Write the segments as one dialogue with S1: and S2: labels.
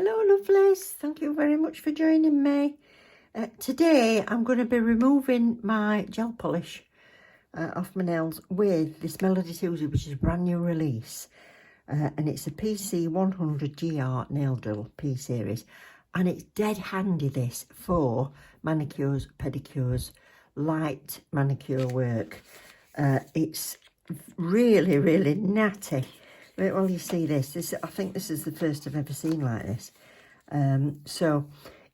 S1: Hello lovelies, thank you very much for joining me. Today I'm going to be removing my gel polish off my nails with this MelodySusie, which is a brand new release. And it's a PC100GR nail drill P series. And it's dead handy, this, for manicures, pedicures, light manicure work. It's really, really natty. Wait while you see this. I think this is the first I've ever seen like this. So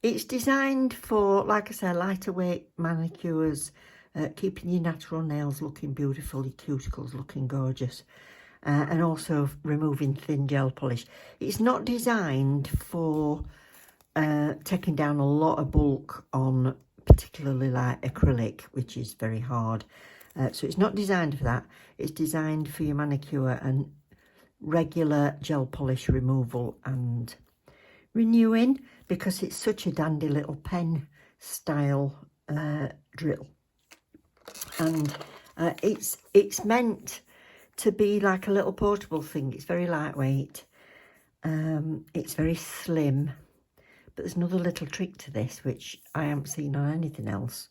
S1: it's designed for, like I said, lighter weight manicures, keeping your natural nails looking beautiful, your cuticles looking gorgeous, and also removing thin gel polish. It's not designed for taking down a lot of bulk on particularly like acrylic, which is very hard. So it's not designed for that. It's designed for your manicure and regular gel polish removal and renewing, because it's such a dandy little pen style drill. And it's meant to be like a little portable thing. It's very lightweight. It's very slim. But there's another little trick to this, which I haven't seen on anything else.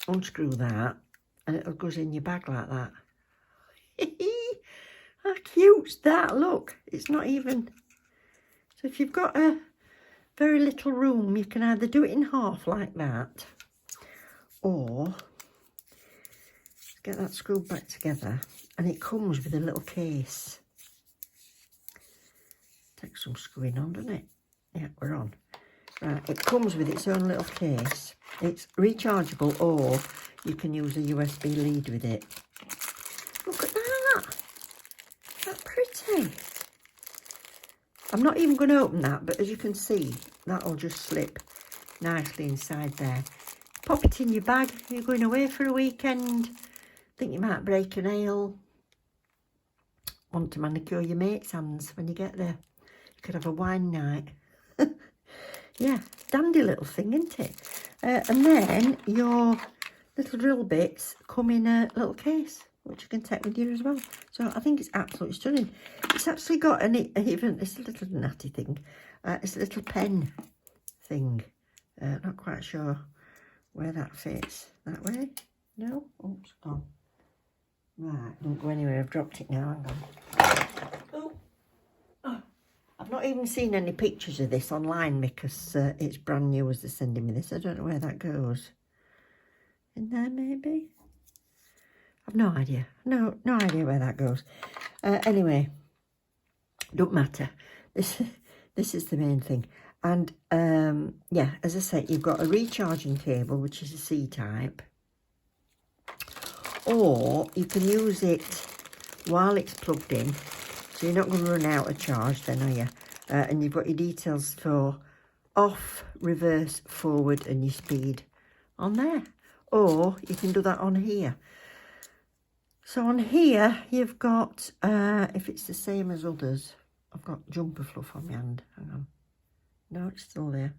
S1: Unscrew that, and it goes in your bag like that. How cute's that? Look, it's not even... So if you've got a very little room, you can either do it in half like that, or get that screwed back together, and it comes with a little case. Takes some screwing on, doesn't it? Yeah, we're on. Right, it comes with its own little case. It's rechargeable, or you can use a USB lead with it. Look at that. That's pretty. I'm not even going to open that, but as you can see, that'll just slip nicely inside there. Pop it in your bag. You're going away for a weekend. Think you might break a nail. Want to manicure your mate's hands when you get there. You could have a wine night. Yeah, dandy little thing, isn't it? And then your little drill bits come in a little case, which you can take with you as well. So I think it's absolutely stunning. It's actually got it's a little natty thing. It's a little pen thing. Not quite sure where that fits. That way? No? Oops, gone. Right, don't go anywhere. I've dropped it now. Hang on. Oh. I've not even seen any pictures of this online because it's brand new as they're sending me this. I don't know where that goes. In there, maybe? I've no idea. No idea where that goes. Anyway, don't matter. This is the main thing. And yeah, as I say, you've got a recharging cable, which is a C-type, or you can use it while it's plugged in, so you're not going to run out of charge then, are you? And you've got your details for off, reverse, forward, and your speed on there. Or you can do that on here. So on here, you've got, if it's the same as others, I've got jumper fluff on my hand. Hang on. No, it's still there.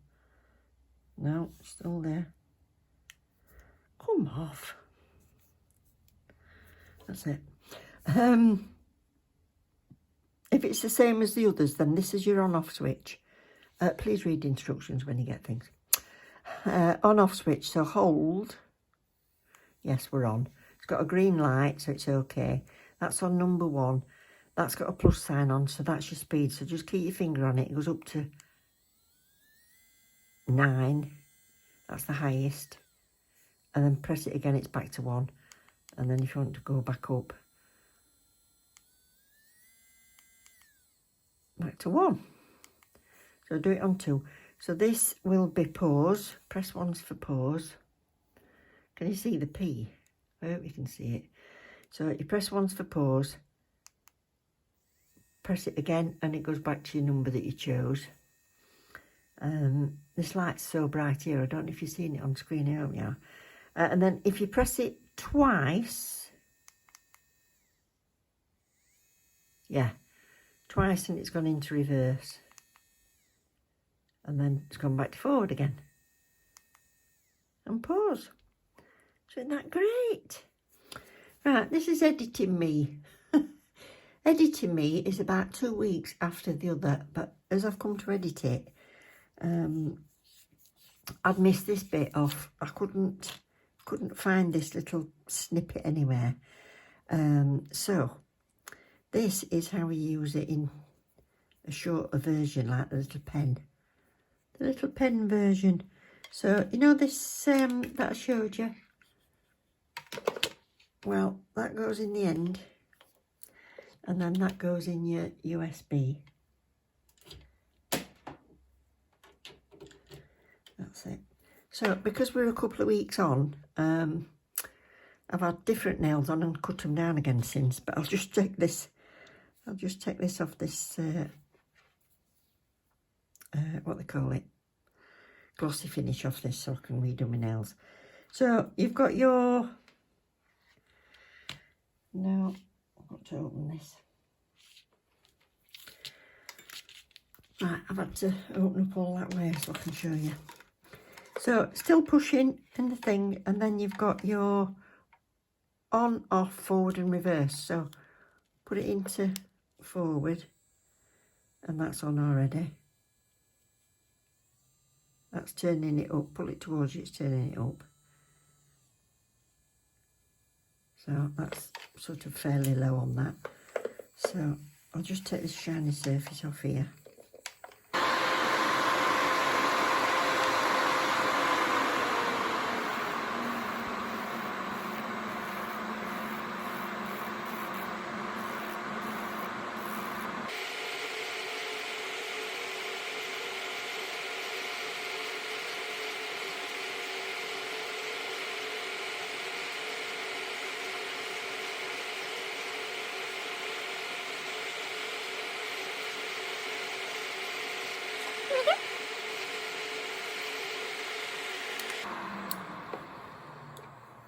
S1: No, it's still there. Come off. That's it. If it's the same as the others, then this is your on-off switch. Please read the instructions when you get things. On-off switch, so hold. Yes, we're on. It's got a green light, so it's okay. That's on number 1. That's got a plus sign on, so that's your speed. So just keep your finger on it. It goes up to 9. That's the highest. And then press it again, it's back to 1. And then if you want to go back up, back to 1. So do it on 2. So this will be pause. Press once for pause. Can you see the P? I hope you can see it. So you press once for pause. Press it again and it goes back to your number that you chose. This light's so bright here. I don't know if you've seen it on screen. I hope you are. And then if you press it twice, yeah, twice, and it's gone into reverse. And then it's gone back to forward again. And pause. Isn't that great? Right, this is editing me. editing me is about 2 weeks after the other, but as I've come to edit it, I'd missed this bit off. I couldn't find this little snippet anywhere. So this is how we use it in a shorter version, like the little pen. The little pen version. So, you know this that I showed you? Well, that goes in the end. And then that goes in your USB. That's it. So, because we're a couple of weeks on, I've had different nails on and cut them down again since, but I'll just take this off this, what they call it, glossy finish off this, so I can redo my nails. So, you've got your, now, I've got to open this. Right, I've had to open up all that way so I can show you. So, still pushing in the thing, and then you've got your on, off, forward and reverse. So, put it into forward, and that's on already. That's turning it up. Pull it towards you, it's turning it up. So, that's sort of fairly low on that. So, I'll just take this shiny surface off here.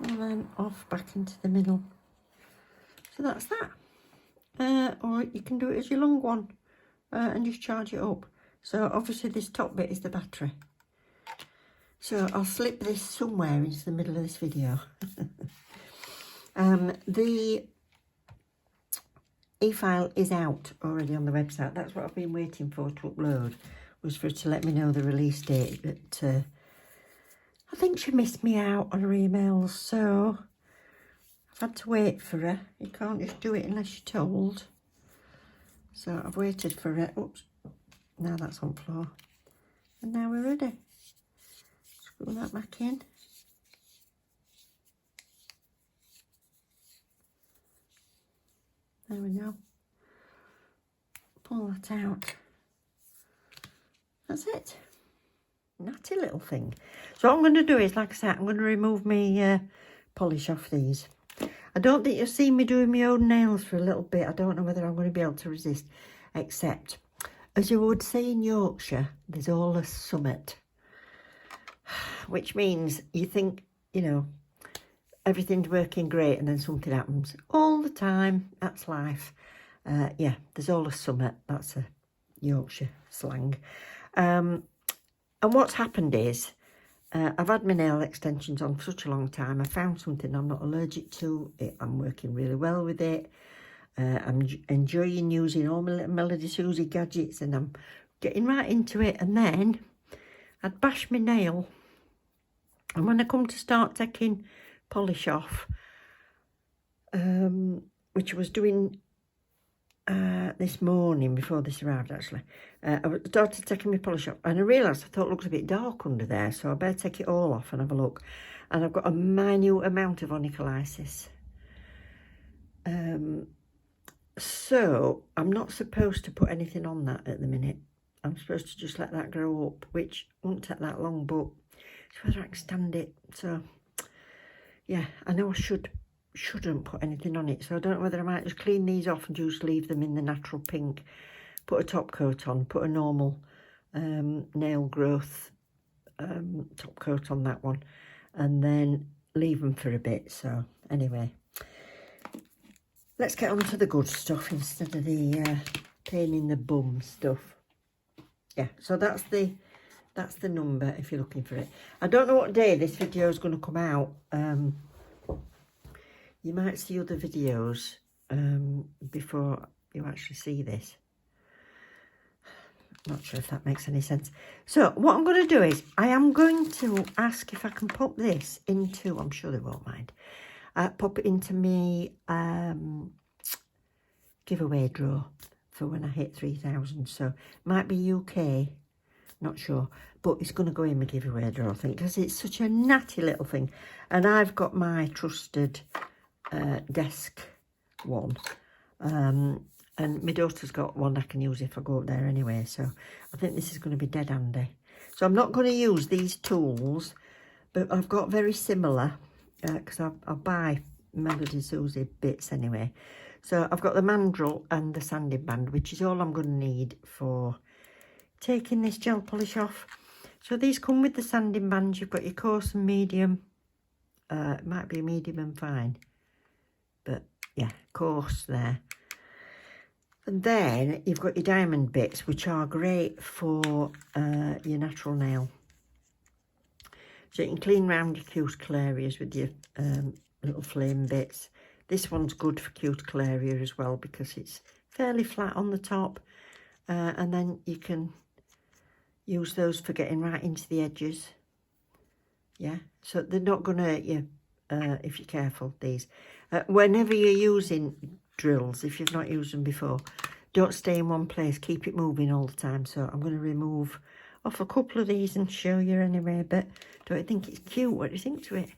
S1: And then off back into the middle. So that's that. Or you can do it as your long one and just charge it up. So obviously this top bit is the battery. So I'll slip this somewhere into the middle of this video. The Efile is out already on the website. That's what I've been waiting for to upload, was for it to let me know the release date. But I think she missed me out on her emails, so I've had to wait for her. You can't just do it unless you're told. So I've waited for her. Oops, now that's on floor. And now we're ready. Screw that back in. There we go. Pull that out. That's it. Natty little thing. So what I'm going to do is, like I said, I'm going to remove my polish off these. I don't think you'll see me doing my own nails for a little bit. I don't know whether I'm going to be able to resist, except, as you would say in Yorkshire, there's always summit. Which means you think, you know, everything's working great and then something happens. All the time, that's life. Yeah, there's always summit. That's a Yorkshire slang. And what's happened is, I've had my nail extensions on for such a long time. I found something I'm not allergic to. I'm working really well with it. I'm enjoying using all my little MelodySusie gadgets, and I'm getting right into it. And then I'd bash my nail. And when I come to start taking polish off, which I was doing this morning before this arrived, actually, I started taking my polish off, and I realised I thought it looks a bit dark under there, so I better take it all off and have a look. And I've got a minute amount of onycholysis. So I'm not supposed to put anything on that at the minute. I'm supposed to just let that grow up, which won't take that long, but it's whether I can stand it. So yeah, I know I shouldn't put anything on it, so I don't know whether I might just clean these off and just leave them in the natural pink, put a top coat on, put a normal nail growth top coat on that one, and then leave them for a bit. So anyway, let's get on to the good stuff instead of the pain in the bum stuff. Yeah, so that's the number if you're looking for it. I don't know what day this video is going to come out. You might see other videos before you actually see this. Not sure if that makes any sense. So what I'm going to do is I am going to ask if I can pop this into, I'm sure they won't mind, pop it into me giveaway draw for when I hit 3,000. So might be UK, not sure, but it's going to go in my giveaway draw, I think, because it's such a natty little thing. And I've got my trusted desk one. And my daughter's got one I can use if I go up there anyway. So I think this is going to be dead handy. So I'm not going to use these tools, but I've got very similar, because I'll buy MelodySusie bits anyway. So I've got the mandrel and the sanding band, which is all I'm going to need for taking this gel polish off. So these come with the sanding bands. You've got your coarse and medium. It might be a medium and fine. But yeah, coarse there. And then you've got your diamond bits, which are great for your natural nail. So you can clean round your cuticle areas with your little flame bits. This one's good for cuticle area as well because it's fairly flat on the top. And then you can use those for getting right into the edges. Yeah, so they're not going to hurt you if you're careful, these. Whenever you're using drills, if you've not used them before, don't stay in one place, keep it moving all the time. So I'm going to remove off a couple of these and show you anyway, but don't you think it's cute? What do you think to it?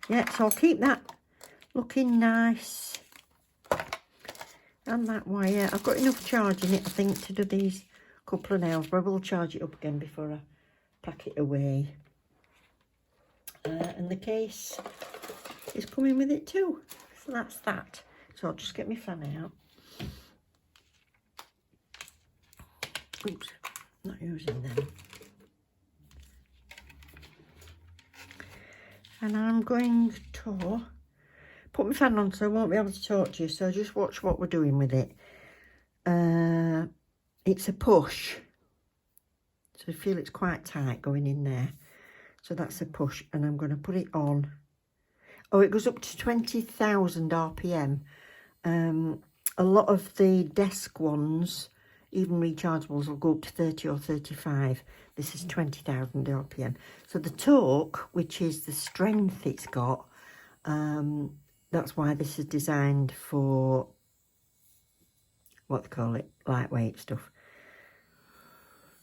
S1: Yeah, so I'll keep that looking nice. And that wire, I've got enough charge in it, I think, to do these couple of nails, but I will charge it up again before I pack it away. And the case is coming with it too. So that's that. So I'll just get my fan out. Oops, not using them. And I'm going to put my fan on so I won't be able to talk to you. So just watch what we're doing with it. It's a push. So I feel it's quite tight going in there. So that's a push. And I'm going to put it on. Oh, it goes up to 20,000 RPM. A lot of the desk ones, even rechargeables, will go up to 30 or 35. This is 20,000 RPM. So the torque, which is the strength it's got, that's why this is designed for, what they call it, lightweight stuff.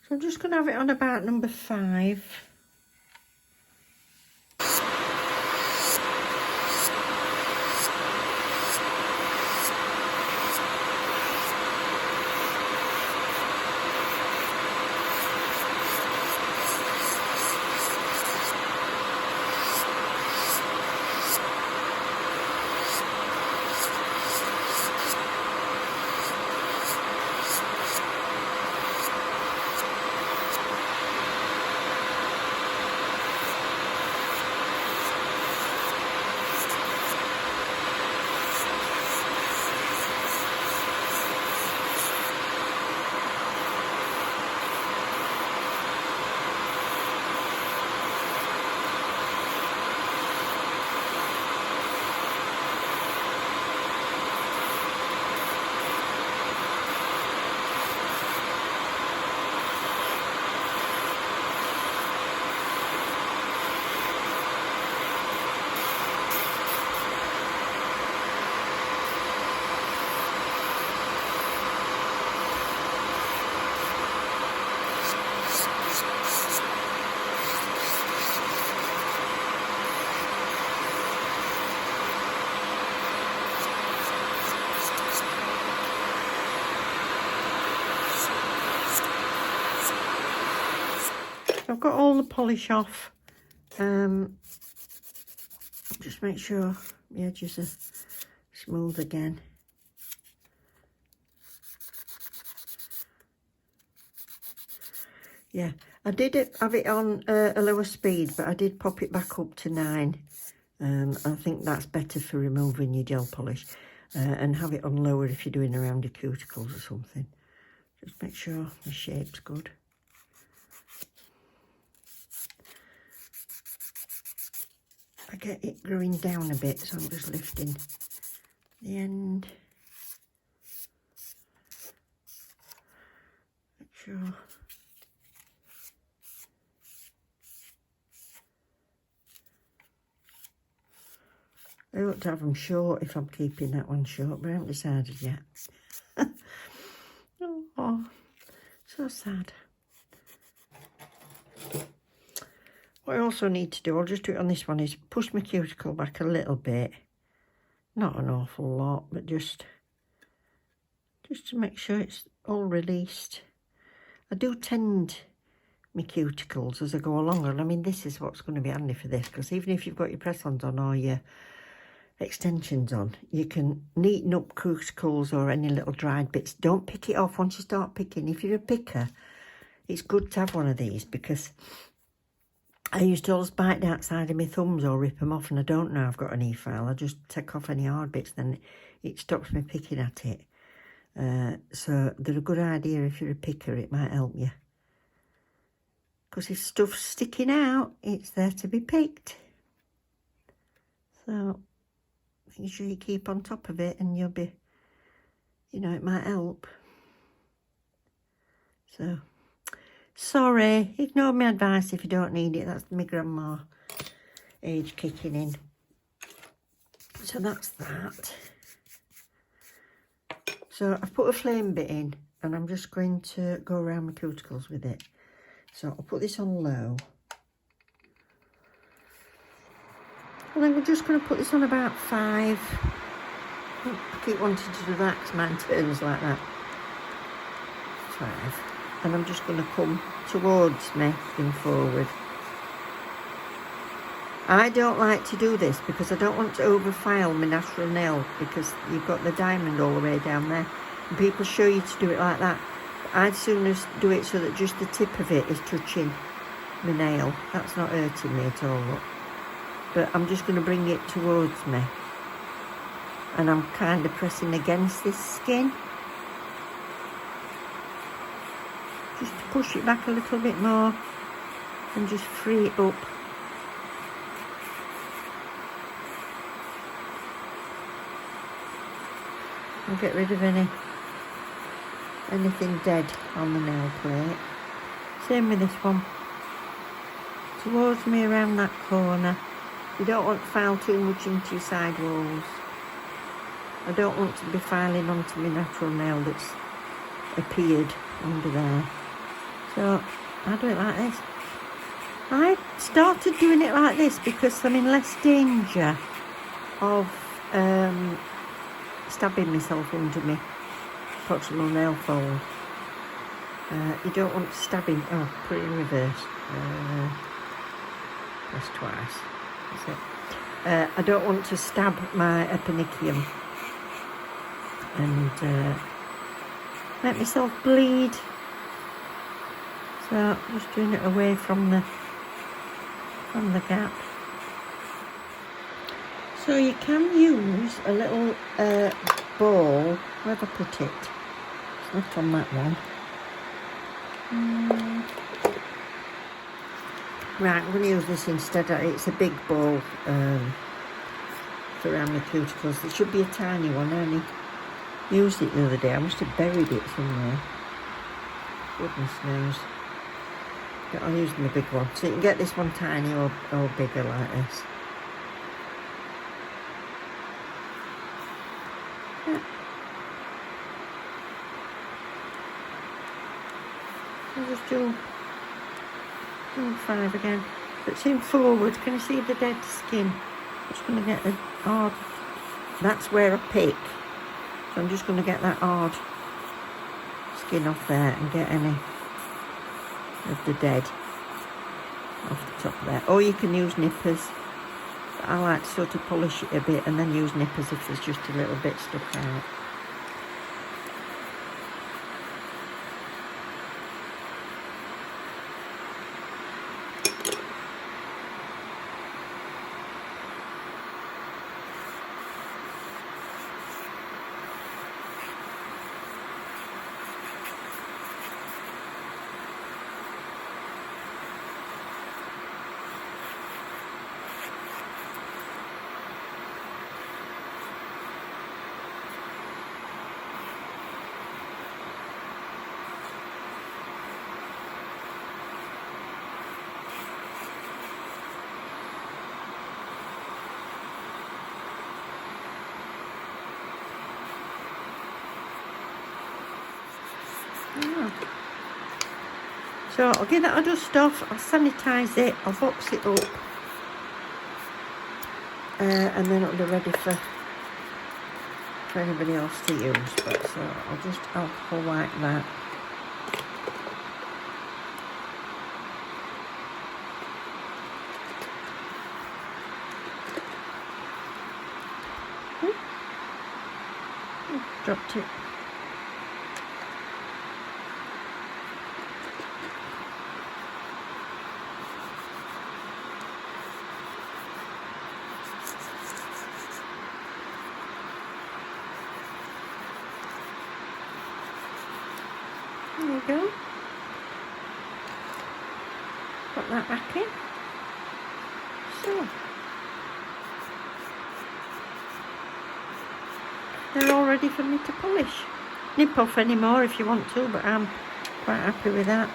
S1: So I'm just going to have it on about number 5. I've got all the polish off. Just make sure the edges are smooth again. Yeah, I did have it on a lower speed, but I did pop it back up to 9. I think that's better for removing your gel polish. And have it on lower if you're doing around your cuticles or something. Just make sure the shape's good. I get it growing down a bit, so I'm just lifting the end. sure. I ought to have them short if I'm keeping that one short, but I haven't decided yet. Oh, so sad. What I also need to do, I'll just do it on this one, is push my cuticle back a little bit. Not an awful lot, but just to make sure it's all released. I do tend my cuticles as I go along, and I mean this is what's going to be handy for this, because even if you've got your press-ons on or your extensions on, you can neaten up cuticles or any little dried bits. Don't pick it off once you start picking. If you're a picker, it's good to have one of these, because I used to always bite the outside of my thumbs or rip them off, and I don't know I've got an Efile. I just take off any hard bits, then it stops me picking at it. So they're a good idea if you're a picker, it might help you. Because if stuff's sticking out, it's there to be picked. So make sure you keep on top of it, and you'll be, you know, it might help. So, sorry, ignore my advice if you don't need it. That's my grandma age kicking in. So that's that. So I've put a flame bit in, and I'm just going to go around my cuticles with it. So I'll put this on low. And then we're just going to put this on about 5. I keep wanting to do that because mine turns like that. 5. And I'm just going to come towards me and forward. I don't like to do this because I don't want to overfile my natural nail, because you've got the diamond all the way down there. And people show you to do it like that. I'd sooner do it so that just the tip of it is touching my nail. That's not hurting me at all, look. But I'm just going to bring it towards me. And I'm kind of pressing against this skin. Just to push it back a little bit more and just free it up. And get rid of anything dead on the nail plate. Same with this one. Towards me around that corner. You don't want to file too much into your side walls. I don't want to be filing onto my natural nail that's appeared under there. So I do it like this. I started doing it like this because I'm in less danger of stabbing myself under my proximal nail fold. You don't want to stab in. Oh, put it in reverse. Press twice. That's it. I don't want to stab my eponychium and let myself bleed. So I'm just doing it away from the gap. So you can use a little ball. Where have I put it? It's not on that one. Right, I'm going to use this instead. It's a big ball for around my cuticles. It should be a tiny one. I only used it the other day. I must have buried it somewhere. Goodness knows. But I'll use my big one. So you can get this one tiny or bigger like this. Yeah. I'll just do 5 again. But it's in forward. Can you see the dead skin? I'm just going to get a hard. That's where I pick. So I'm just going to get that hard skin off there and get any of the dead off the top there. Or you can use nippers. But I like to sort of polish it a bit and then use nippers if there's just a little bit stuck out. Yeah. So I'll give that a dust off, I'll sanitise it, I'll box it up, and then it'll be ready for anybody else to use. But so I'll just alcohol wipe that. Dropped it. There we go. Put that back in. So they're all ready for me to polish. Nip off any more if you want to, but I'm quite happy with that.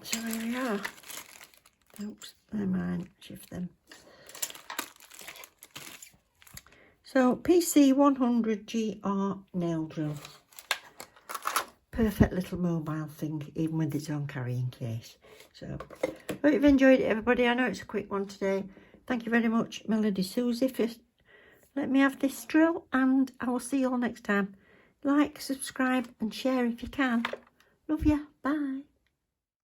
S1: So here we are. Oops, never mind, shift them. So PC100GR nail drill. Perfect little mobile thing, even with its own carrying case. So, hope you've enjoyed it, everybody. I know it's a quick one today. Thank you very much, MelodySusie, for letting me have this drill, and I will see you all next time. Like, subscribe and share if you can. Love you. Bye.